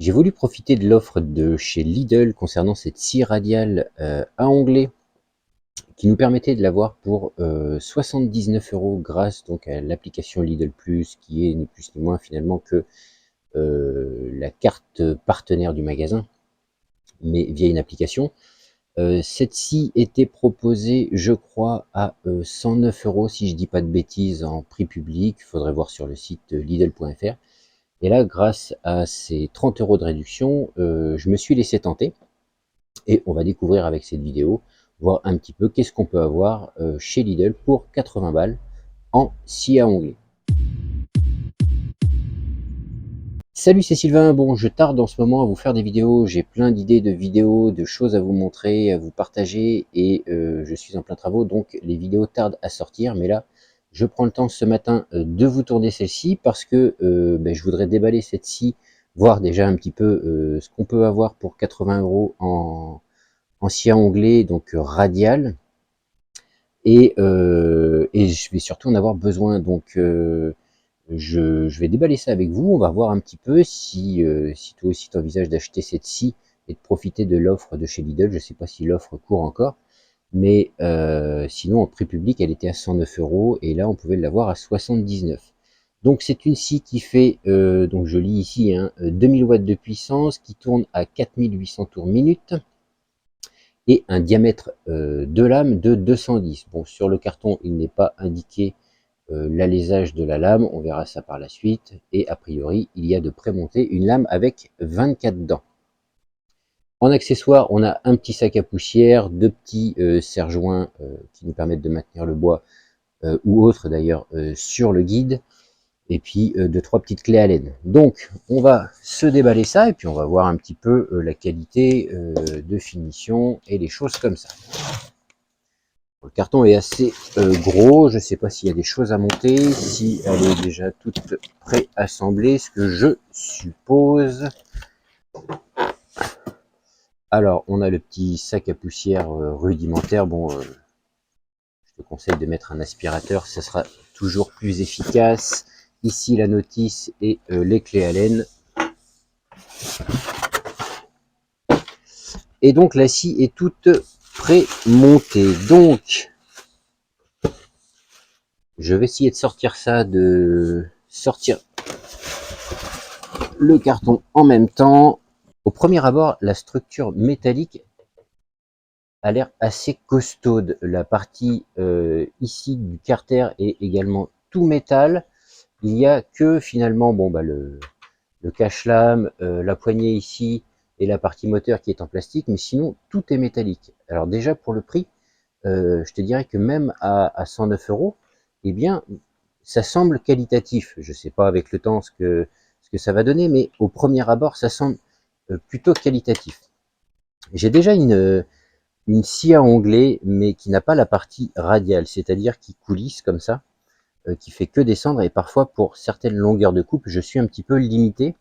J'ai voulu profiter de l'offre de chez Lidl concernant cette scie radiale à onglet qui nous permettait de l'avoir pour 79 € grâce donc à l'application Lidl Plus qui est ni plus ni moins finalement que la carte partenaire du magasin, mais via une application. Cette scie était proposée, je crois, à 109 € si je dis pas de bêtises en prix public. Il faudrait voir sur le site lidl.fr. Et là, grâce à ces 30 € de réduction, je me suis laissé tenter. Et on va découvrir avec cette vidéo, voir un petit peu qu'est-ce qu'on peut avoir chez Lidl pour 80 balles en scie à onglet. Salut, c'est Sylvain. Bon, je tarde en ce moment à vous faire des vidéos. J'ai plein d'idées de vidéos, de choses à vous montrer, à vous partager. Et je suis en plein travaux, donc les vidéos tardent à sortir. Mais là, je prends le temps ce matin de vous tourner celle-ci parce que je voudrais déballer cette scie, voir déjà un petit peu ce qu'on peut avoir pour 80 € en scie à onglet, donc radial. Et je vais surtout en avoir besoin. Donc je vais déballer ça avec vous. On va voir un petit peu si toi aussi tu envisages d'acheter cette scie et de profiter de l'offre de chez Lidl. Je ne sais pas si l'offre court encore, mais sinon en prix public elle était à 109 € et là on pouvait l'avoir à 79 €. Donc c'est une scie qui fait, donc je lis ici, 2000 watts de puissance, qui tourne à 4800 tours minute et un diamètre de lame de 210. Bon, sur le carton il n'est pas indiqué l'alésage de la lame, on verra ça par la suite, et a priori il y a de prémonter une lame avec 24 dents. En accessoire, on a un petit sac à poussière, deux petits serre-joints qui nous permettent de maintenir le bois ou autre d'ailleurs sur le guide, et puis deux trois petites clés à laine. Donc on va se déballer ça et puis on va voir un petit peu la qualité de finition et les choses comme ça. Le carton est assez gros, je ne sais pas s'il y a des choses à monter, si elle est déjà toute préassemblée, ce que je suppose. Alors, on a le petit sac à poussière rudimentaire. Bon, je te conseille de mettre un aspirateur, ça sera toujours plus efficace. Ici, la notice et les clés à laine. Et donc, la scie est toute pré-montée. Donc, je vais essayer de sortir ça, de sortir le carton en même temps. Au premier abord, la structure métallique a l'air assez costaude. La partie ici du carter est également tout métal. Il n'y a que finalement le cache-lame, la poignée ici et la partie moteur qui est en plastique, mais sinon tout est métallique. Alors déjà pour le prix, je te dirais que même à 109 €, eh bien ça semble qualitatif. Je ne sais pas avec le temps ce que ça va donner, mais au premier abord ça semble plutôt qualitatif. J'ai déjà une scie à onglet, mais qui n'a pas la partie radiale, c'est-à-dire qui coulisse comme ça, qui fait que descendre, et parfois pour certaines longueurs de coupe, je suis un petit peu limité,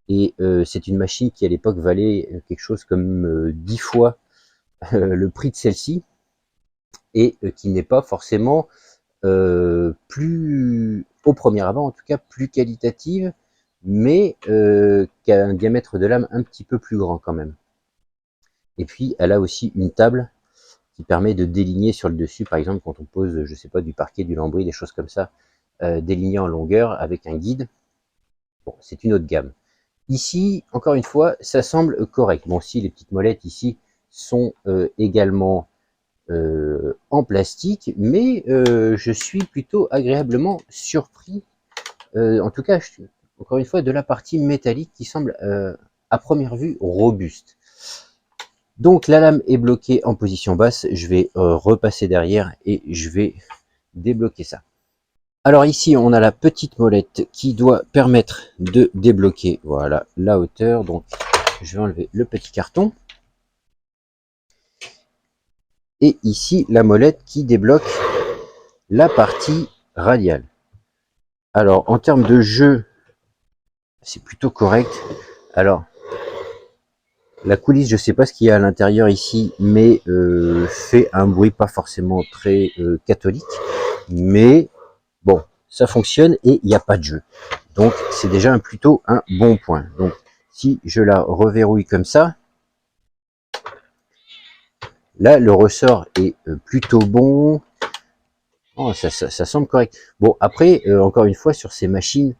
et c'est une machine qui à l'époque valait quelque chose comme 10 fois le prix de celle-ci, et qui n'est pas forcément plus, au premier abord en tout cas, plus qualitative, mais qui a un diamètre de lame un petit peu plus grand quand même. Et puis elle a aussi une table qui permet de déligner sur le dessus, par exemple quand on pose, je sais pas, du parquet, du lambris, des choses comme ça, déligner en longueur avec un guide. Bon, c'est une autre gamme. Ici, encore une fois, ça semble correct. Bon, si les petites molettes ici sont également en plastique, mais je suis plutôt agréablement surpris, en tout cas, encore une fois, de la partie métallique qui semble à première vue robuste. Donc la lame est bloquée en position basse, je vais repasser derrière et je vais débloquer ça. Alors ici on a la petite molette qui doit permettre de débloquer, voilà, la hauteur. Donc je vais enlever le petit carton. Et ici la molette qui débloque la partie radiale. Alors en termes de jeu, c'est plutôt correct. Alors la coulisse, je ne sais pas ce qu'il y a à l'intérieur ici, mais fait un bruit pas forcément très catholique. Mais bon, ça fonctionne et il n'y a pas de jeu. Donc c'est déjà plutôt un bon point. Donc Si je la reverrouille comme ça, là, le ressort est plutôt bon. Oh, ça semble correct. Bon, après, encore une fois, sur ces machines,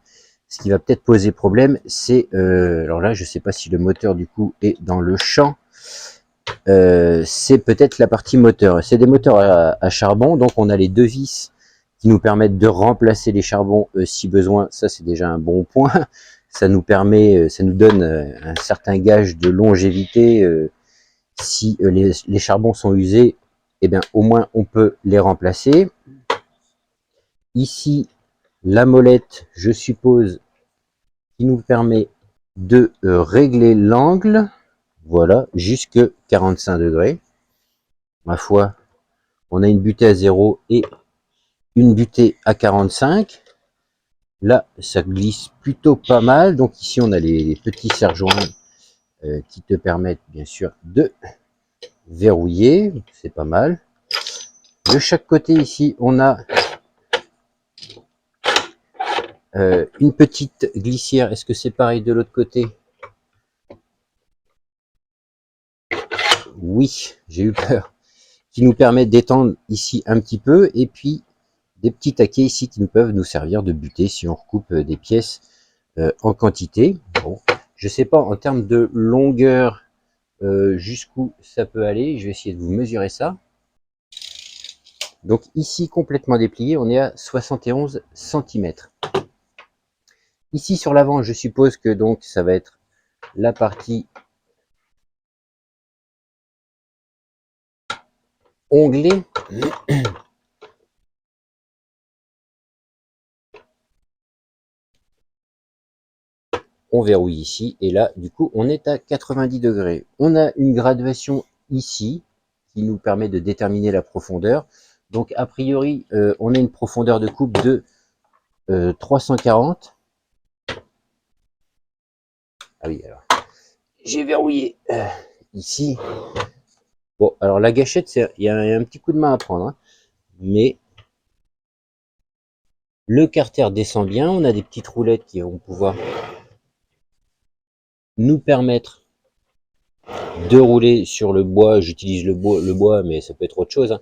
ce qui va peut-être poser problème, c'est... alors là, je sais pas si le moteur, du coup, est dans le champ. C'est peut-être la partie moteur. C'est des moteurs à charbon, donc on a les deux vis qui nous permettent de remplacer les charbons si besoin. Ça, c'est déjà un bon point. Ça nous permet, ça nous donne un certain gage de longévité. Si les charbons sont usés, eh bien, au moins on peut les remplacer. Ici, la molette, je suppose, qui nous permet de régler l'angle. Voilà, jusque 45 degrés. Ma foi, on a une butée à 0 et une butée à 45. Là, ça glisse plutôt pas mal. Donc ici, on a les petits serre-joints qui te permettent bien sûr de verrouiller. C'est pas mal. De chaque côté ici, on a une petite glissière. Est-ce que c'est pareil de l'autre côté? Oui, j'ai eu peur. Qui nous permet d'étendre ici un petit peu. Et puis, des petits taquets ici qui nous peuvent nous servir de butée si on recoupe des pièces en quantité. Bon, je sais pas en termes de longueur jusqu'où ça peut aller. Je vais essayer de vous mesurer ça. Donc ici, complètement déplié, on est à 71 cm. Ici sur l'avant, je suppose que donc ça va être la partie onglée. On verrouille ici et là du coup on est à 90 degrés. On a une graduation ici qui nous permet de déterminer la profondeur. Donc a priori on a une profondeur de coupe de 340. Ah oui, alors j'ai verrouillé ici. Bon, alors la gâchette, il y a un petit coup de main à prendre, hein. Mais le carter descend bien. On a des petites roulettes qui vont pouvoir nous permettre de rouler sur le bois. J'utilise le bois, mais ça peut être autre chose, hein.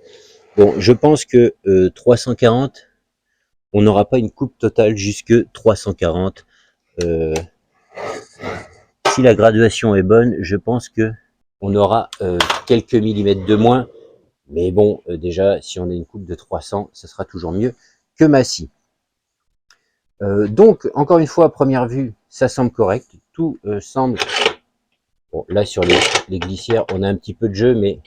Bon, je pense que 340, on n'aura pas une coupe totale jusque 340. Si la graduation est bonne, je pense que on aura quelques millimètres de moins. Mais bon, déjà, si on a une coupe de 300, ça sera toujours mieux que ma scie. Donc, encore une fois, à première vue, ça semble correct. Tout semble... Bon, là, sur les glissières, on a un petit peu de jeu, mais...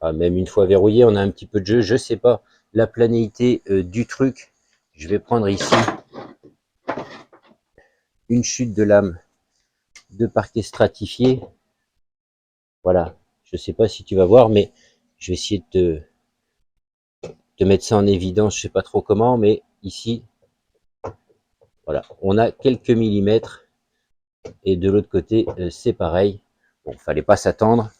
Ah, même une fois verrouillé, on a un petit peu de jeu. Je sais pas la planéité du truc. Je vais prendre ici une chute de lame de parquet stratifié. Voilà. Je sais pas si tu vas voir, mais je vais essayer de te mettre ça en évidence. Je sais pas trop comment, mais ici, voilà, on a quelques millimètres. Et de l'autre côté, c'est pareil. Bon, fallait pas s'attendre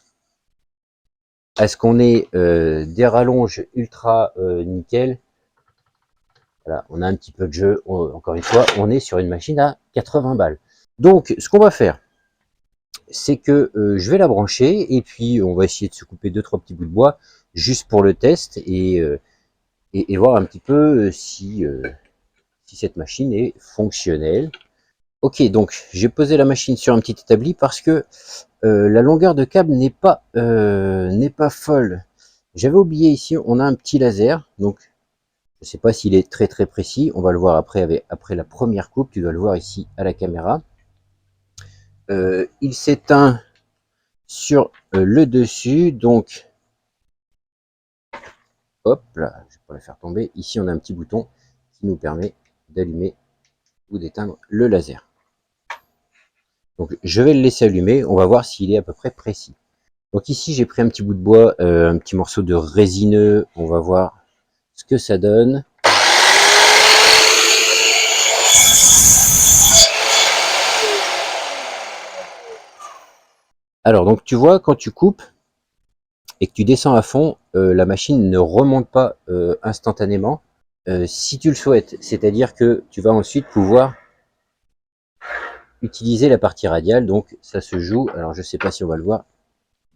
à ce qu'on ait des rallonges ultra nickel. Voilà, on a un petit peu de jeu. Encore une fois, on est sur une machine à 80 balles. Donc, ce qu'on va faire, c'est que je vais la brancher et puis on va essayer de se couper 2-3 petits bouts de bois juste pour le test et voir un petit peu si cette machine est fonctionnelle. Ok, donc j'ai posé la machine sur un petit établi parce que la longueur de câble n'est pas folle. J'avais oublié ici, on a un petit laser, donc je ne sais pas s'il est très très précis. On va le voir après la première coupe. Tu dois le voir ici à la caméra. Il s'éteint sur le dessus, donc hop là, je vais pas le faire tomber. Ici, on a un petit bouton qui nous permet d'allumer ou d'éteindre le laser. Donc je vais le laisser allumer. On va voir s'il est à peu près précis. Donc ici, j'ai pris un petit bout de bois, un petit morceau de résineux. On va voir ce que ça donne. Alors, donc tu vois, quand tu coupes et que tu descends à fond, la machine ne remonte pas instantanément. Si tu le souhaites, c'est-à-dire que tu vas ensuite pouvoir utiliser la partie radiale. Donc ça se joue, alors je sais pas si on va le voir,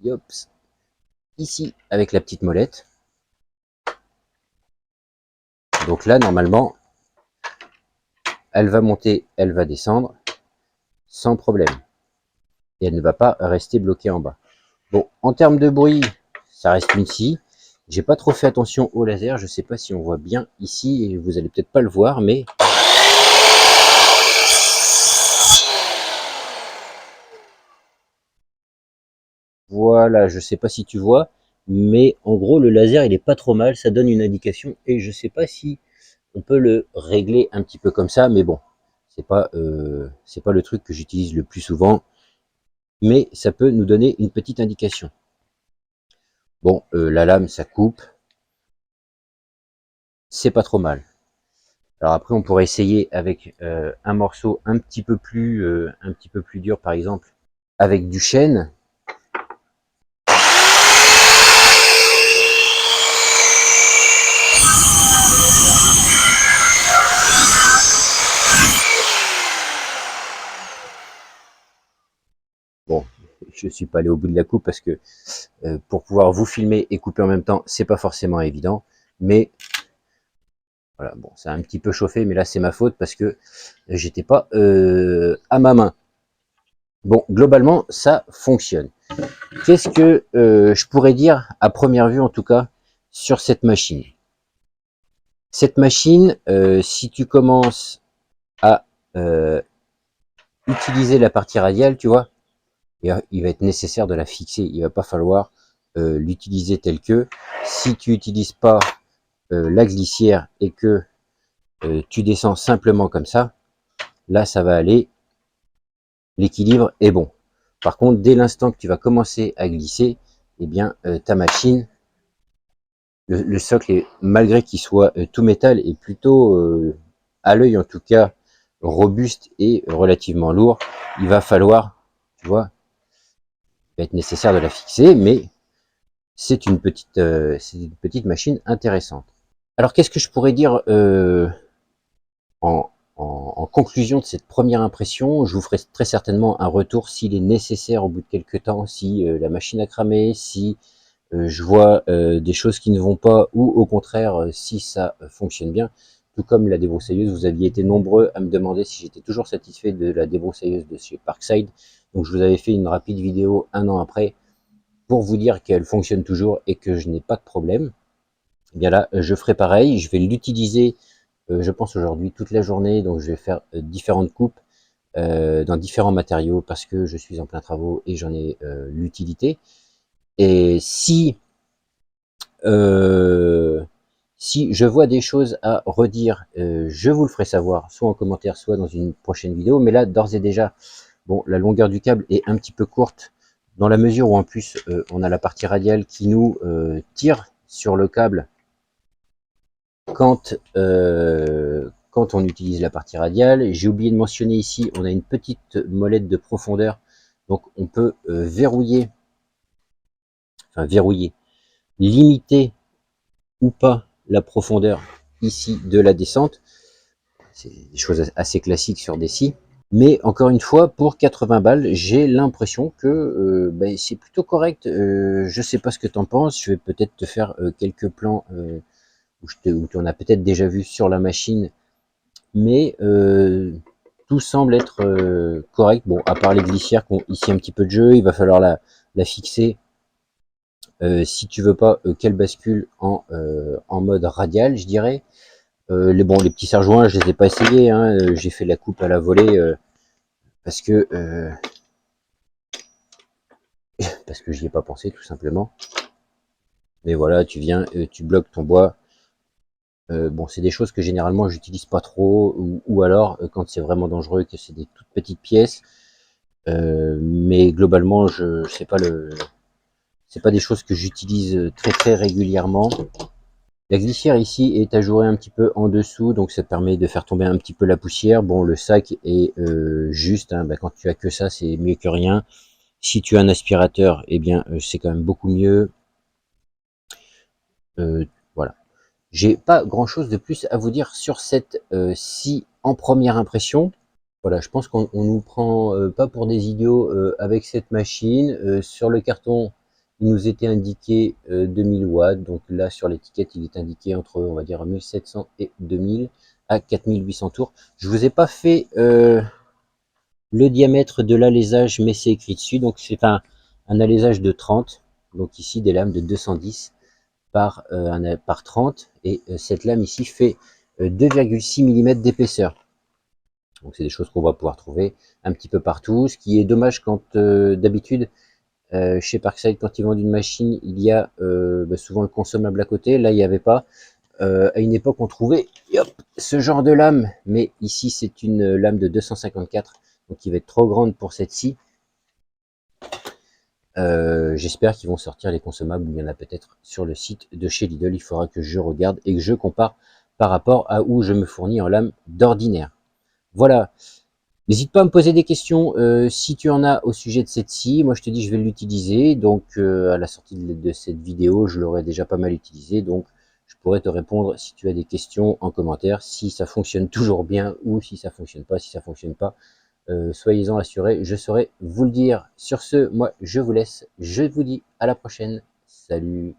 yops, ici avec la petite molette. Donc là normalement elle va monter, elle va descendre sans problème et elle ne va pas rester bloquée en bas. Bon, en termes de bruit, ça reste une scie. J'ai pas trop fait attention au laser, je sais pas si on voit bien ici, et vous allez peut-être pas le voir, mais voilà, je sais pas si tu vois, mais en gros le laser il est pas trop mal, ça donne une indication, et je sais pas si on peut le régler un petit peu comme ça, mais bon, c'est pas le truc que j'utilise le plus souvent, mais ça peut nous donner une petite indication. Bon, la lame ça coupe, c'est pas trop mal. Alors après, on pourrait essayer avec un morceau un petit peu plus dur, par exemple, avec du chêne. Bon, je suis pas allé au bout de la coupe parce que pour pouvoir vous filmer et couper en même temps, c'est pas forcément évident. Mais voilà, bon, ça a un petit peu chauffé, mais là c'est ma faute parce que j'étais pas à ma main. Bon, globalement, ça fonctionne. Qu'est-ce que je pourrais dire, à première vue en tout cas, sur cette machine? Cette machine, si tu commences à utiliser la partie radiale, tu vois, il va être nécessaire de la fixer. Il va pas falloir l'utiliser tel que. Si tu n'utilises pas la glissière et que tu descends simplement comme ça, là ça va aller, l'équilibre est bon. Par contre, dès l'instant que tu vas commencer à glisser, eh bien ta machine, le socle, est, malgré qu'il soit tout métal, est plutôt, à l'œil en tout cas, robuste et relativement lourd. Il va falloir, tu vois, il va être nécessaire de la fixer, mais c'est une petite machine intéressante. Alors qu'est-ce que je pourrais dire en, en conclusion de cette première impression? Je vous ferai très certainement un retour s'il est nécessaire au bout de quelques temps, si la machine a cramé, si je vois des choses qui ne vont pas, ou au contraire si ça fonctionne bien. Tout comme la débroussailleuse, vous aviez été nombreux à me demander si j'étais toujours satisfait de la débroussailleuse de chez Parkside. Donc je vous avais fait une rapide vidéo un an après pour vous dire qu'elle fonctionne toujours et que je n'ai pas de problème. Et bien là, je ferai pareil, je vais l'utiliser, je pense aujourd'hui toute la journée, donc je vais faire différentes coupes dans différents matériaux parce que je suis en plein travaux et j'en ai l'utilité. Et euh, si je vois des choses à redire, je vous le ferai savoir, soit en commentaire, soit dans une prochaine vidéo. Mais là, d'ores et déjà, bon, la longueur du câble est un petit peu courte, dans la mesure où en plus, on a la partie radiale qui nous tire sur le câble quand on utilise la partie radiale. J'ai oublié de mentionner ici, on a une petite molette de profondeur, donc on peut verrouiller, limiter ou pas la profondeur ici de la descente. C'est des choses assez classiques sur des scies. Mais encore une fois, pour 80 balles, j'ai l'impression que c'est plutôt correct. Je sais pas ce que tu en penses. Je vais peut-être te faire quelques plans où tu en as peut-être déjà vu sur la machine. Mais tout semble être correct. Bon, à part les glissières qui ont ici un petit peu de jeu, il va falloir la fixer. Si tu veux pas qu'elle bascule en mode radial, je dirais. Les petits serre-joints, je les ai pas essayés. Hein, j'ai fait la coupe à la volée parce que j'y ai pas pensé tout simplement. Mais voilà, tu viens, tu bloques ton bois. Bon, c'est des choses que généralement j'utilise pas trop, ou alors quand c'est vraiment dangereux, que c'est des toutes petites pièces. Mais globalement, c'est pas des choses que j'utilise très régulièrement. La glissière ici est ajourée un petit peu en dessous, donc ça permet de faire tomber un petit peu la poussière. Bon, le sac est juste, hein, quand tu as que ça, c'est mieux que rien. Si tu as un aspirateur, eh bien, c'est quand même beaucoup mieux. Voilà. J'ai pas grand chose de plus à vous dire sur cette scie en première impression. Voilà, je pense qu'on nous prend pas pour des idiots avec cette machine. Sur le carton, il nous était indiqué 2000 watts. Donc là, sur l'étiquette, il est indiqué entre, on va dire, 1700 et 2000 à 4800 tours. Je vous ai pas fait le diamètre de l'alésage, mais c'est écrit dessus. Donc c'est un alésage de 30. Donc ici, des lames de 210 par 30. Et cette lame ici fait 2,6 mm d'épaisseur. Donc c'est des choses qu'on va pouvoir trouver un petit peu partout. Ce qui est dommage quand d'habitude chez Parkside, quand ils vendent une machine, il y a souvent le consommable à côté. Là, il n'y avait pas. À une époque, on trouvait ce genre de lame, mais ici c'est une lame de 254, donc qui va être trop grande pour cette-ci. J'espère qu'ils vont sortir les consommables. Il y en a peut-être sur le site de chez Lidl. Il faudra que je regarde et que je compare par rapport à où je me fournis en lame d'ordinaire. Voilà. N'hésite pas à me poser des questions si tu en as au sujet de cette scie. Moi, je te dis, je vais l'utiliser. Donc, à la sortie de cette vidéo, je l'aurai déjà pas mal utilisé. Donc, je pourrais te répondre si tu as des questions en commentaire, si ça fonctionne toujours bien ou si ça fonctionne pas. Si ça fonctionne pas, soyez-en assurés, je saurai vous le dire. Sur ce, moi, je vous laisse. Je vous dis à la prochaine. Salut!